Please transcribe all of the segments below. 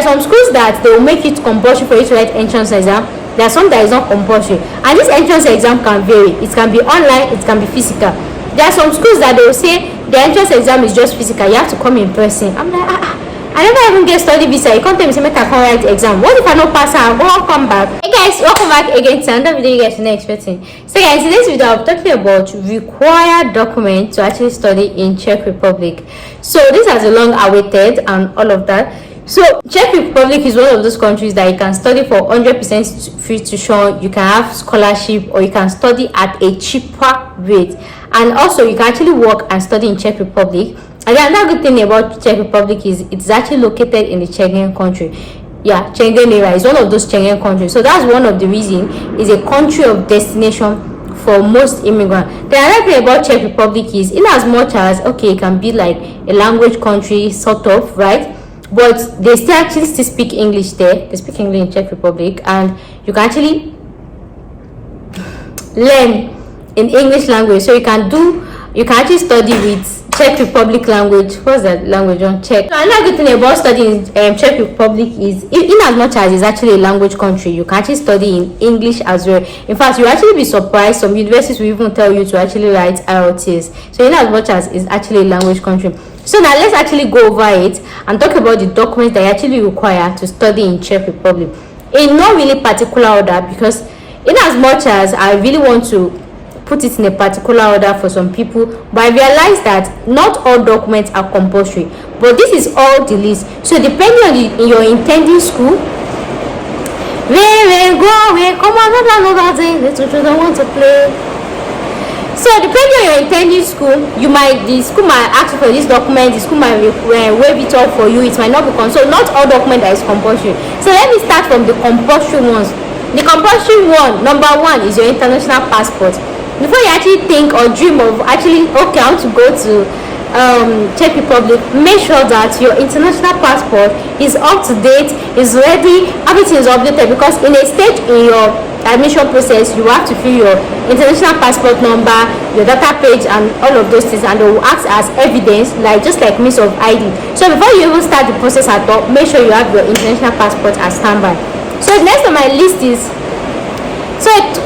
are some schools that they will make it compulsory for you to write entrance exam. There are some that is not compulsory, and this entrance exam can vary. It can be online, it can be physical. There are some schools that they will say the entrance exam is just physical, you have to come in person. I'm like, I never even get study visa. You can't tell me make I can't write the exam. What if I don't pass out? Go on, come back. Hey guys, welcome back again to another video you guys are not expecting. So guys, in this video I'm talking about required document to actually study in Czech Republic. So this has a long awaited and all of that. So Czech Republic is one of those countries that you can study for 100% free tuition, you can have scholarship, or you can study at a cheaper rate. And also you can actually work and study in Czech Republic. And another good thing about Czech Republic is it's actually located in the Schengen country. Yeah, Schengen NAIRA is one of those Schengen countries. So that's one of the reasons it's a country of destination for most immigrants. The other thing about Czech Republic is, in as much as okay, it can be like a language country sort of, right? But they still actually speak English there. They speak English in Czech Republic, and you can actually learn in English language. So you can actually study with Czech Republic language. What's that language on Czech? So another good thing about studying Czech Republic is, in as much as it's actually a language country, you can actually study in English as well. In fact, you'll actually be surprised. Some universities will even tell you to actually write IELTS. So in as much as it's actually a language country. So now let's actually go over it and talk about the documents that you actually require to study in Czech Republic. In no really particular order, because in as much as I really want to put it in a particular order for some people, but I realize that not all documents are compulsory, but this is all the list. So depending on your intending school, where go away, come on, little children want to play. So depending on your intending school, the school might ask for this document, the school might waive it off for you, it might not be so not all document that is compulsory. So let me start from the compulsory ones. The compulsory one, number one, is your international passport. Before you actually think or dream of actually, okay, I want to go to Czech Republic, make sure that your international passport is up to date, is ready, everything is updated, because in a stage in your admission process, you have to fill your international passport number, your data page, and all of those things, and they will act as evidence, like just like means of ID. So before you even start the process at all, make sure you have your international passport as standby. So next on my list is,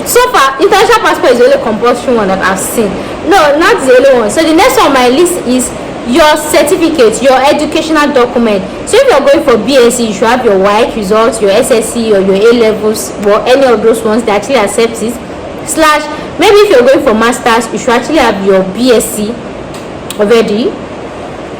so far international passport is the only compulsory one that I've seen. No, not the only one. So the next on my list is your certificate, your educational document. So if you're going for BSc, you should have your WAEC results, your SSC, or your A levels, or any of those ones that actually accept it. / maybe if you're going for masters, you should actually have your BSc already.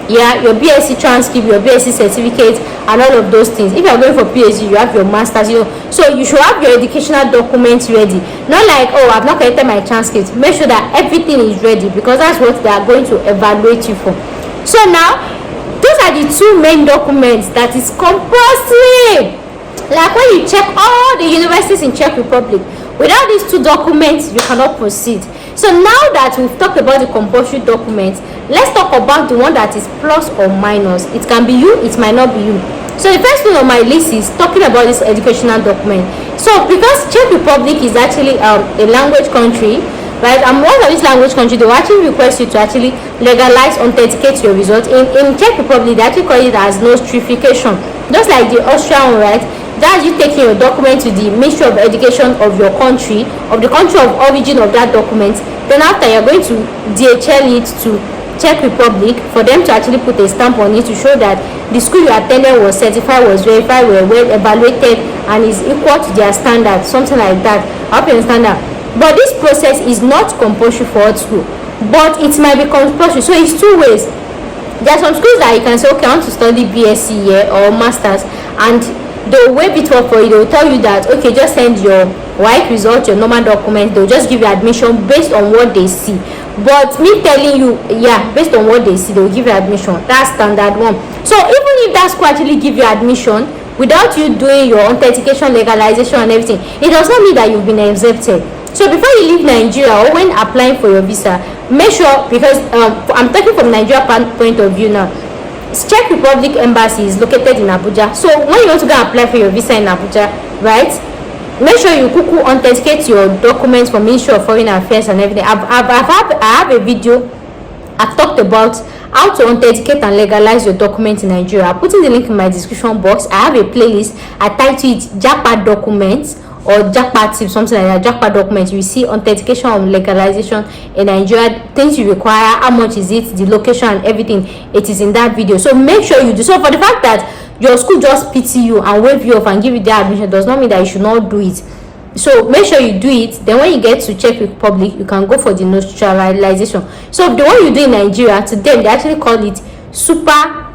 Yeah, your BSc transcript, your BSc certificate, and all of those things. If you're going for PhD, you have your masters. So you should have your educational documents ready. Not like, oh, I've not collected my transcript. Make sure that everything is ready, because that's what they are going to evaluate you for. So now, those are the two main documents that is compulsory. Like when you check all the universities in Czech Republic, without these two documents, you cannot proceed. So now that we've talked about the compulsory documents, let's talk about the one that is plus or minus. It can be you, it might not be you. So the first thing on my list is talking about this educational document. So because Czech Republic is actually a language country, right? And one of these language countries, they will actually request you to actually legalize, authenticate your results. In Czech Republic, they actually call it as nostrification, just like the Austrian one, right? That's you taking your document to the Ministry of Education of your country, of the country of origin of that document. Then after, you're going to DHL it to Czech Republic for them to actually put a stamp on it to show that the school you attended was certified, was verified, were well evaluated, and is equal to their standards, something like that. I hope you understand that. But this process is not compulsory for all school, but it might be compulsory. So it's two ways. There are some schools that you can say, okay, I want to study BSc here or masters, and they'll waive it up for you. They'll tell you that, okay, just send your WAEC result, your normal document. They'll just give you admission based on what they see. But me telling you, yeah, based on what they see, they'll give you admission. That's standard one. So even if that school actually give you admission without you doing your authentication, legalization, and everything, it does not mean that you've been exempted. So before you leave Nigeria or when applying for your visa, make sure, because I'm talking from Nigeria point of view now, Czech Republic embassy is located in Abuja. So when you want to go and apply for your visa in Abuja, right, make sure you authenticate your documents from Ministry of Foreign Affairs and everything. I have a video I've talked about how to authenticate and legalize your document in Nigeria. I'm putting the link in my description box. I have a playlist. I titled it JAPA documents or JAPA tips, something like that. JAPA documents. You see authentication and legalization in Nigeria, things you require, how much is it, the location and everything. It is in that video. So make sure you do. So for the fact that your school just pity you and waive you off and give you their admission does not mean that you should not do it. So make sure you do it. Then when you get to Czech Republic, you can go for the naturalization. So the one you do in Nigeria, to them they actually call it super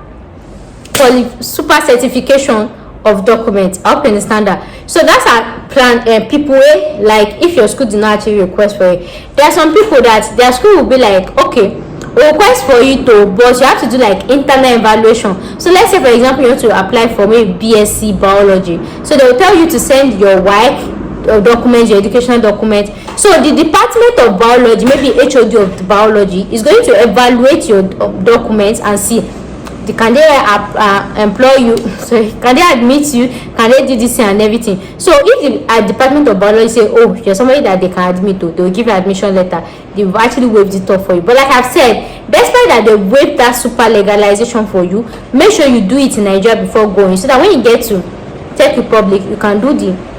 certification of documents. I hope you understand that. So that's our plan. People like, if your school did not actually request for it, there are some people that their school will be like, okay, request for you to, but you have to do like internal evaluation. So let's say for example you want to apply for maybe BSc biology, so they will tell you to send your wife documents, your educational document. So the department of biology, maybe HOD of the biology, is going to evaluate your documents and see, can they employ you, sorry, can they admit you, can they do this and everything. So if the department of biology say, oh, you're somebody that they can admit to, they will give you admission letter. They've actually waived it off for you. But like I've said, despite that they waived that super legalization for you, make sure you do it in Nigeria before going, so that when you get to Czech Republic, you can do the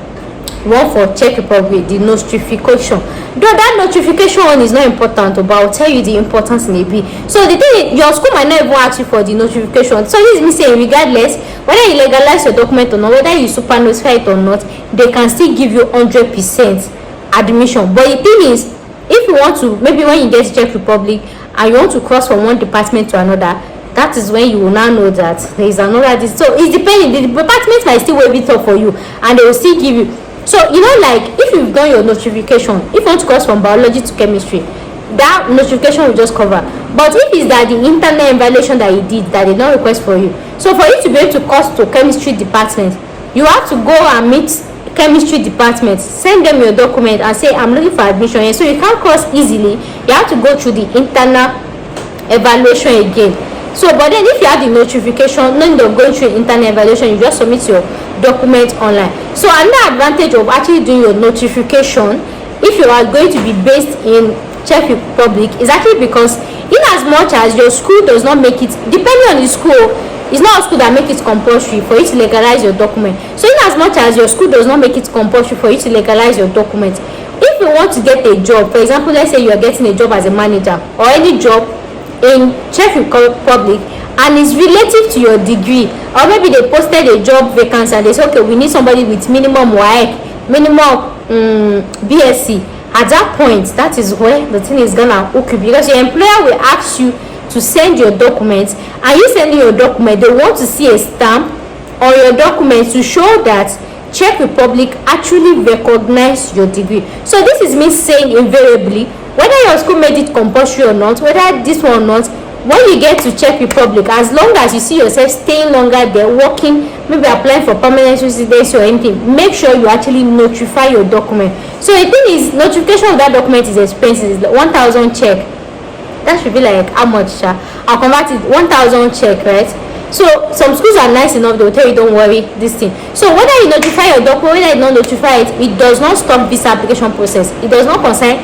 one for Czech Republic, the notification. Though that notification one is not important, but I'll tell you the importance may be. So the thing is, your school might not even ask you for the notification. So this is me saying, regardless whether you legalize your document or not, whether you super notify it or not, they can still give you 100% admission. But the thing is, if you want to, maybe when you get to Czech Republic and you want to cross from one department to another, that is when you will now know that there is another. So it's depending. The department might still waive it up for you, and they will still give you. So you know, like if you've done your notification, if you want to cross from biology to chemistry, that notification will just cover. But if it's that the internal evaluation that you did that they don't request for you, so for you to be able to cross to chemistry department, you have to go and meet chemistry department, send them your document and say, I'm looking for admission here. So you can't cross easily. You have to go through the internal evaluation again. So but then if you have the notification, knowing they're going through internal evaluation, you just submit your document online. So another advantage of actually doing your notification, if you are going to be based in Czech Republic, is actually because in as much as your school does not make it, depending on the school, it's not a school that make it compulsory for you to legalize your document. So in as much as your school does not make it compulsory for you to legalize your document, if you want to get a job, for example, let's say you are getting a job as a manager or any job in Czech Republic and it's relative to your degree, or maybe they posted a job vacancy and they say, okay, we need somebody with minimum WAEC, minimum BSc. At that point, that is where the thing is gonna hook you, because your employer will ask you to send your documents, and you sending your document, they want to see a stamp on your document to show that Czech Republic actually recognize your degree. So this is me saying invariably, whether your school made it compulsory or not, whether this one or not, when you get to Czech Republic, as long as you see yourself staying longer there, working, maybe applying for permanent residency or anything, make sure you actually notify your document. So the thing is, notification of that document is expensive. It's like 1,000 Czech. That should be like how much? I'll convert it 1,000 Czech, right? So some schools are nice enough, they will tell you, don't worry, this thing. So whether you notify your document, whether you don't notify it, it does not stop visa application process. It does not concern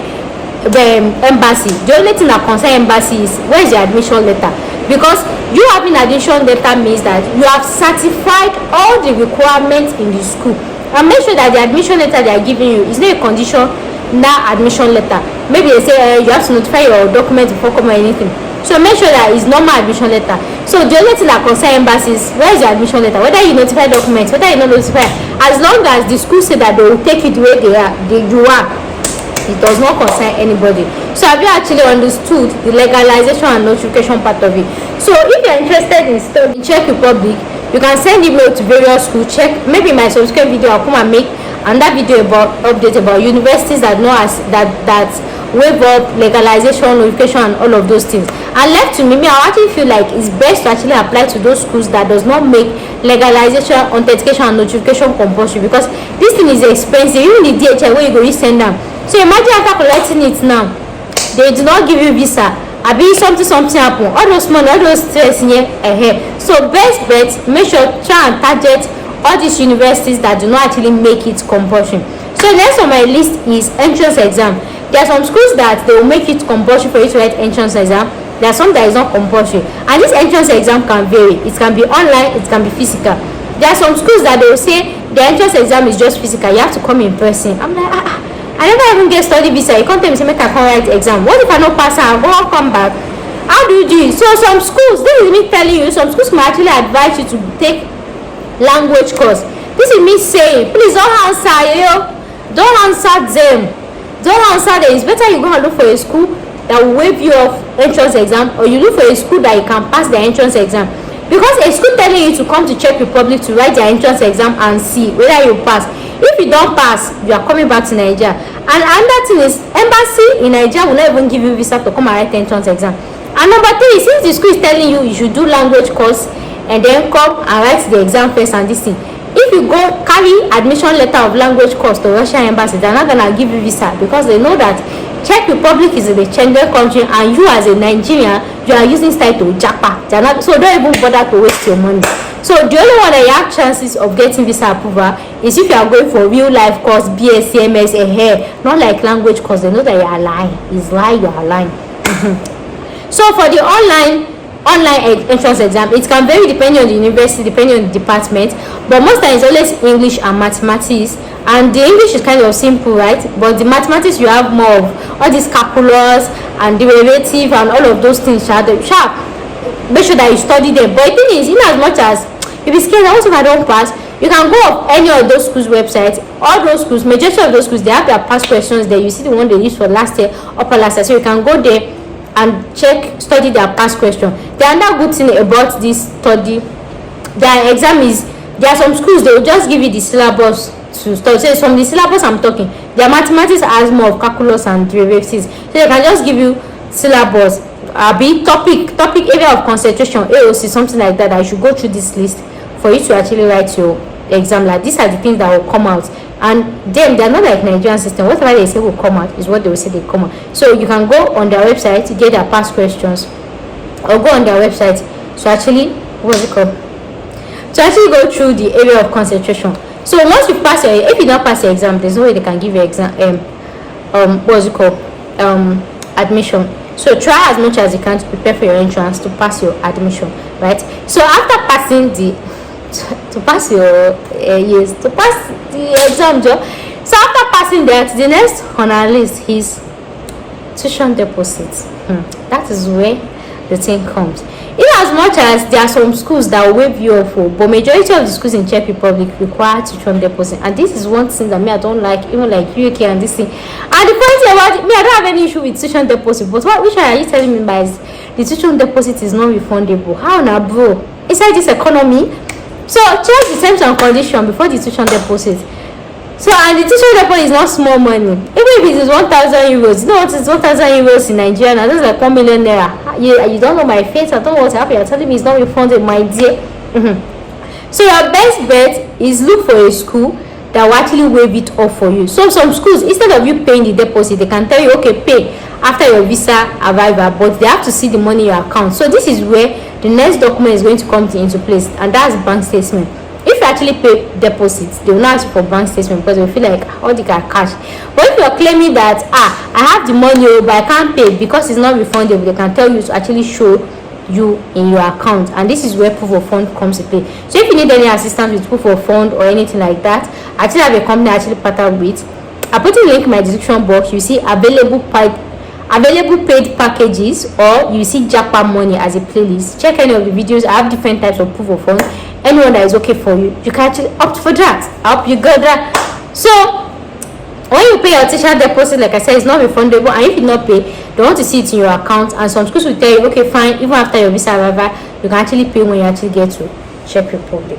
the embassy. The only thing that concern embassy is, where is your admission letter? Because you having admission letter means that you have certified all the requirements in the school, and make sure that the admission letter they are giving you is not a condition na admission letter. Maybe they say you have to notify your document before coming or anything. So make sure that it's normal admission letter. So the only thing that concern embassies, where is your admission letter? Whether you notify documents, whether you not notify, as long as the school say that they will take it the way you are, it does not concern anybody. So have you actually understood the legalization and notification part of it? So if you're interested in studying Czech Republic, you can send email to various schools. Check maybe my subscribe video, I'll come and make another video about updates about universities that know as that waive up legalization, notification and all of those things. And left to me, I actually feel like it's best to actually apply to those schools that does not make legalization, authentication and notification compulsory, because this thing is expensive. Even the DHL where you go, you send them. So imagine after collecting it now, they do not give you visa. I be something happen. All those money, all those stress here ahead. So best bet, make sure try and target all these universities that do not actually make it compulsory. So next on my list is entrance exam. There are some schools that they will make it compulsory for you to write entrance exam. There are some that is not compulsory, and this entrance exam can vary. It can be online, it can be physical. There are some schools that they will say the entrance exam is just physical, you have to come in person. I'm like, I never even get study visa. You can't tell me say make I come write exam. What if I no pass and I go come back? How do you do it? So some schools, this is me telling you, some schools might actually advise you to take language course. This is me saying, please don't answer, don't answer them. Don't answer them. It's better you go and look for a school that will waive you off entrance exam, or you look for a school that you can pass the entrance exam. Because a school telling you to come to Czech Republic to write the entrance exam and see whether you pass. If you don't pass, you are coming back to Nigeria. And another thing is, embassy in Nigeria will not even give you visa to come and write the entrance exam. And number 3, since the school is telling you should do language course and then come and write the exam first and this thing, if you go carry admission letter of language course to Russian embassy, they're not gonna give you visa, because they know that Czech Republic is in the Schengen country, and you as a Nigerian, you are using style to japa. So don't even bother to waste your money. So the only one that you have chances of getting visa approval is if you are going for real life course, BSc, MS, not like language course. They know that you are lying. It's lie, you are lying. So for the online entrance exam, it can vary depending on the university, depending on the department, but most times it's always English and mathematics. And the English is kind of simple, right? But the mathematics, you have more of all these calculus and derivative and all of those things. Sharp. Make sure that you study them. But the thing is, in as much as if it's scared, also if I don't pass, you can go up any of those schools' websites. All those schools, majority of those schools, they have their past questions there. You see the one they used for last year, upper last year. So you can go there and study their past question. The other good thing about this study, their exam is, there are some schools they will just give you the syllabus to study. So from the syllabus I'm talking, their mathematics has more of calculus and derivatives. So they can just give you syllabus, be topic area of concentration, AOC, something like that. I should go through this list for you to actually write your exam. Like these are the things that will come out, and then they're not like Nigerian system. Whatever they say will come out is what they will say they come out. So you can go on their website to get their past questions, or go on their website to actually to actually go through the area of concentration. So once you pass if you don't pass your exam, there's no way they can give you exam admission. So try as much as you can to prepare for your entrance to pass your admission, right? So after passing the exam, so after passing that, the next on our list is tuition deposits. That is where the thing comes. In as much as there are some schools that will waive you off, but majority of the schools in Czech Republic require tuition deposit, and this is one thing that I don't like, even like UK and this thing. And the point about it, I don't have any issue with tuition deposit, but which one are you telling me by the tuition deposit is not refundable? How now, bro? Inside this economy, so check the terms and conditions before the tuition deposit. So, and the tuition deposit is not small money. Even if it is 1,000 euros, you know what is 1,000 euros in Nigeria? Now that's like 1 million naira. You don't know my face. I don't know what happened. You're telling me it's not refunded, my dear. So your best bet is look for a school that will actually waive it off for you. So some schools, instead of you paying the deposit, they can tell you, okay, pay after your visa arrival, but they have to see the money in your account. So this is where the next document is going to come into place, and that's bank statement. If you actually pay deposits, they will not ask for bank statement because they will feel like all they got cash. But if you're claiming that I have the money but I can't pay because it's not refundable, they can tell you to actually show you in your account, and this is where proof of fund comes to play. So if you need any assistance with proof of fund or anything like that, I actually have a company I actually partner with. I put a link in my description box. You see available paid packages, or you see Jackpot Money as a playlist. Check any of the videos. I have different types of proof of funds. Anyone that is okay for you, you can actually opt for that. I hope you got that. So when you pay your tuition deposit, like I said, it's not refundable, and if you not pay, they want to see it in your account. And some schools will tell you, okay, fine, even after your visa arrival, you can actually pay when you actually get to Czech Republic.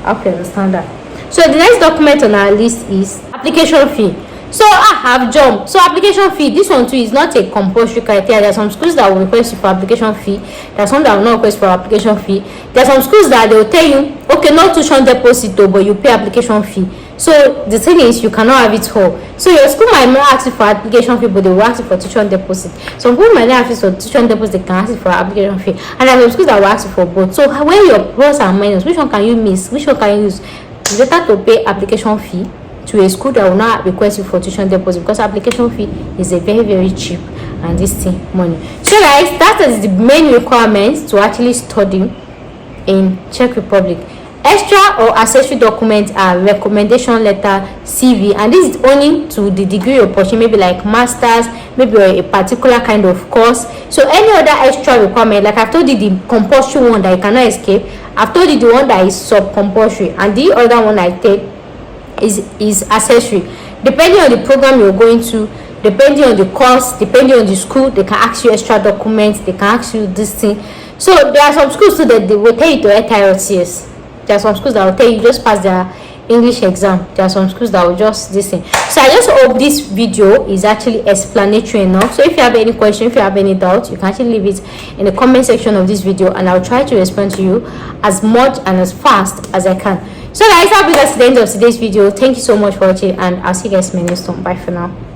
I hope you understand that. So the next document on our list is application fee. So I have jumped. So application fee, this one too is not a compulsory criteria. There are some schools that will request you for application fee. There are some that will not request for application fee. There are some schools that they will tell you, okay, no tuition deposit though, but you pay application fee. So the thing is, you cannot have it all. So your school might not ask you for application fee, but they will ask you for tuition deposit. Some people might not ask you for tuition deposit, they can ask you for application fee. And there are some schools that will ask you for both. So when your plus and minus, which one can you miss? Which one can you use? It's better to pay application fee to a school that will not request you for tuition deposit, because application fee is a very, very cheap and this thing money. So guys, that is the main requirements to actually study in Czech Republic. Extra or accessory documents are recommendation letter, CV, and this is only to the degree of portion, maybe like masters, maybe a particular kind of course. So any other extra requirement, like I've told you, the compulsory one that you cannot escape, I've told you the one that is sub-compulsory, and the other one I take is accessory. Depending on the program you're going to, depending on the course, depending on the school, they can ask you extra documents, they can ask you this thing. So there are some schools too that they will tell you to enter IELTS. There are some schools that will tell you just pass their English exam. There are some schools that will just this thing. So I just hope this video is actually explanatory enough. So if you have any question, if you have any doubt, you can actually leave it in the comment section of this video, and I'll try to respond to you as much and as fast as I can. So guys, I'll be at the end of today's video. Thank you so much for watching, and I'll see you guys in my next one. Bye for now.